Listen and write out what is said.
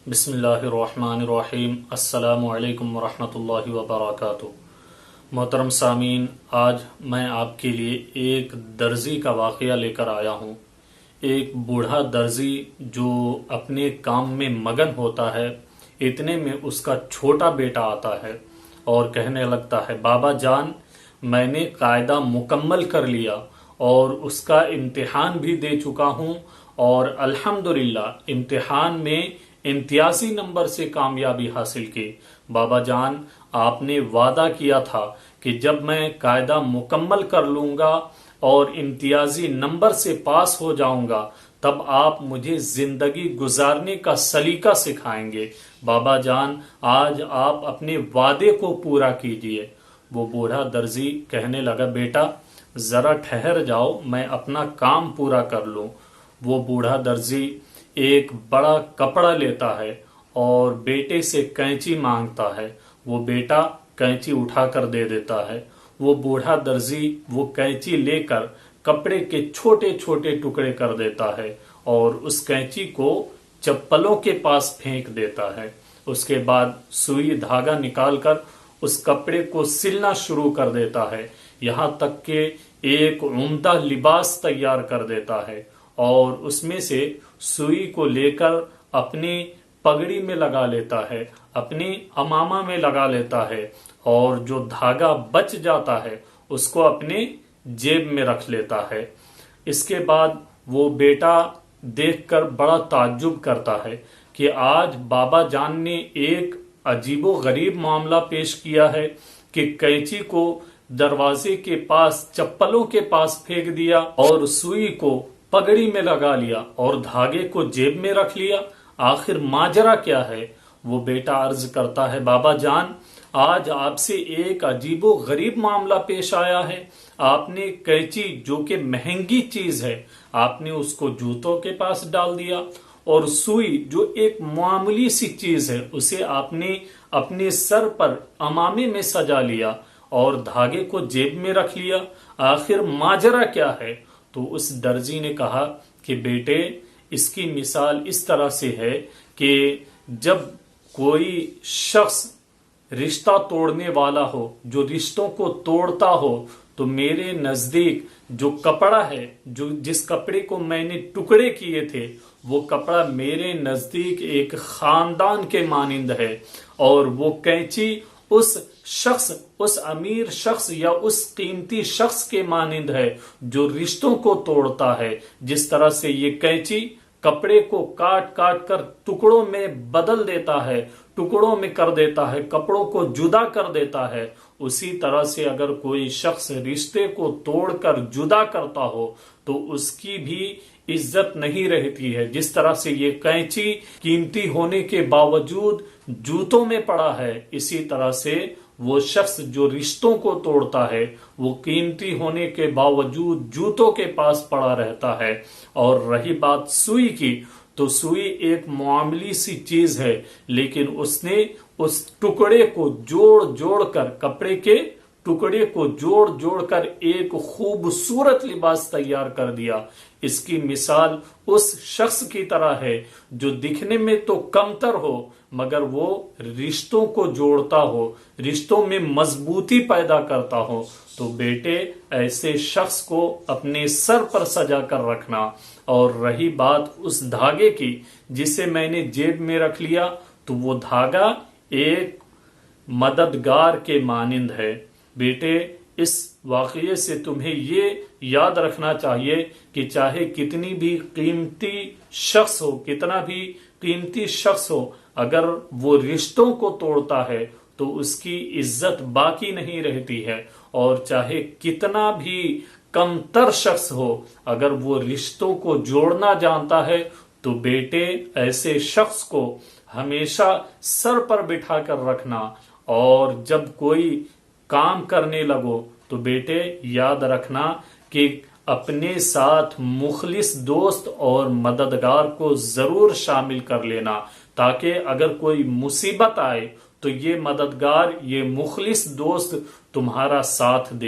بسم اللہ الرحمن الرحیم۔ السلام علیکم ورحمۃ اللہ وبرکاتہ۔ محترم سامعین، آج میں آپ کے لیے ایک درزی کا واقعہ لے کر آیا ہوں۔ ایک بوڑھا درزی جو اپنے کام میں مگن ہوتا ہے، اتنے میں اس کا چھوٹا بیٹا آتا ہے اور کہنے لگتا ہے، بابا جان، میں نے قاعدہ مکمل کر لیا اور اس کا امتحان بھی دے چکا ہوں اور الحمدللہ امتحان میں امتیازی نمبر سے کامیابی حاصل کی۔ بابا جان، آپ نے وعدہ کیا تھا کہ جب میں قاعدہ مکمل کر لوں گا اور امتیازی نمبر سے پاس ہو جاؤں گا تب آپ مجھے زندگی گزارنے کا سلیقہ سکھائیں گے۔ بابا جان، آج آپ اپنے وعدے کو پورا کیجئے۔ وہ بوڑھا درزی کہنے لگا، بیٹا ذرا ٹھہر جاؤ، میں اپنا کام پورا کر لوں۔ وہ بوڑھا درزی ایک بڑا کپڑا لیتا ہے اور بیٹے سے کینچی مانگتا ہے۔ وہ بیٹا کینچی اٹھا کر دے دیتا ہے۔ وہ بوڑھا درزی وہ کینچی لے کر کپڑے کے چھوٹے چھوٹے ٹکڑے کر دیتا ہے اور اس کینچی کو چپلوں کے پاس پھینک دیتا ہے۔ اس کے بعد سوئی دھاگا نکال کر اس کپڑے کو سلنا شروع کر دیتا ہے، یہاں تک کہ ایک عمدہ لباس تیار کر دیتا ہے اور اس میں سے سوئی کو لے کر اپنی پگڑی میں لگا لیتا ہے، اپنی امامہ میں لگا لیتا ہے اور جو دھاگا بچ جاتا ہے اس کو اپنے جیب میں رکھ لیتا ہے۔ اس کے بعد وہ بیٹا دیکھ کر بڑا تعجب کرتا ہے کہ آج بابا جان نے ایک عجیب و غریب معاملہ پیش کیا ہے کہ کینچی کو دروازے کے پاس چپلوں کے پاس پھینک دیا اور سوئی کو پگڑی میں لگا لیا اور دھاگے کو جیب میں رکھ لیا۔ آخر ماجرا کیا ہے؟ وہ بیٹا عرض کرتا ہے، بابا جان، آج آپ سے ایک عجیب و غریب معاملہ پیش آیا ہے۔ آپ نے کینچی جو کہ مہنگی چیز ہے، آپ نے اس کو جوتوں کے پاس ڈال دیا اور سوئی جو ایک معمولی سی چیز ہے اسے آپ نے اپنے سر پر امامے میں سجا لیا اور دھاگے کو جیب میں رکھ لیا۔ آخر ماجرا کیا ہے؟ تو اس درزی نے کہا کہ بیٹے، اس کی مثال اس طرح سے ہے کہ جب کوئی شخص رشتہ توڑنے والا ہو، جو رشتوں کو توڑتا ہو، تو میرے نزدیک جو کپڑا ہے، جس کپڑے کو میں نے ٹکڑے کیے تھے، وہ کپڑا میرے نزدیک ایک خاندان کے مانند ہے اور وہ کینچی اس شخص، اس امیر شخص یا اس قیمتی شخص کے مانند ہے جو رشتوں کو توڑتا ہے۔ جس طرح سے یہ کینچی کپڑے کو کاٹ کاٹ کر ٹکڑوں میں بدل دیتا ہے، ٹکڑوں میں کر دیتا ہے، کپڑوں کو جدا کر دیتا ہے، اسی طرح سے اگر کوئی شخص رشتے کو توڑ کر جدا کرتا ہو تو اس کی بھی عزت نہیں رہتی ہے۔ جس طرح سے یہ کینچی قیمتی ہونے کے باوجود جوتوں میں پڑا ہے، اسی طرح سے وہ شخص جو رشتوں کو توڑتا ہے وہ قیمتی ہونے کے باوجود جوتوں کے پاس پڑا رہتا ہے۔ اور رہی بات سوئی کی، تو سوئی ایک معاملی سی چیز ہے، لیکن اس نے اس ٹکڑے کو جوڑ جوڑ کر، کپڑے کے ٹکڑے کو جوڑ جوڑ کر ایک خوبصورت لباس تیار کر دیا۔ اس کی مثال اس شخص کی طرح ہے جو دکھنے میں تو کمتر ہو مگر وہ رشتوں کو جوڑتا ہو، رشتوں میں مضبوطی پیدا کرتا ہو۔ تو بیٹے، ایسے شخص کو اپنے سر پر سجا کر رکھنا۔ اور رہی بات اس دھاگے کی جسے میں نے جیب میں رکھ لیا، تو وہ دھاگا ایک مددگار کے مانند ہے۔ بیٹے، اس واقعے سے تمہیں یہ یاد رکھنا چاہیے کہ چاہے کتنی بھی قیمتی شخص ہو، کتنا بھی قیمتی شخص ہو، اگر وہ رشتوں کو توڑتا ہے تو اس کی عزت باقی نہیں رہتی ہے، اور چاہے کتنا بھی کم تر شخص ہو، اگر وہ رشتوں کو جوڑنا جانتا ہے تو بیٹے، ایسے شخص کو ہمیشہ سر پر بٹھا کر رکھنا، اور جب کوئی کام کرنے لگو تو بیٹے یاد رکھنا کہ اپنے ساتھ مخلص دوست اور مددگار کو ضرور شامل کر لینا، تاکہ اگر کوئی مصیبت آئے تو یہ مددگار، یہ مخلص دوست تمہارا ساتھ دے۔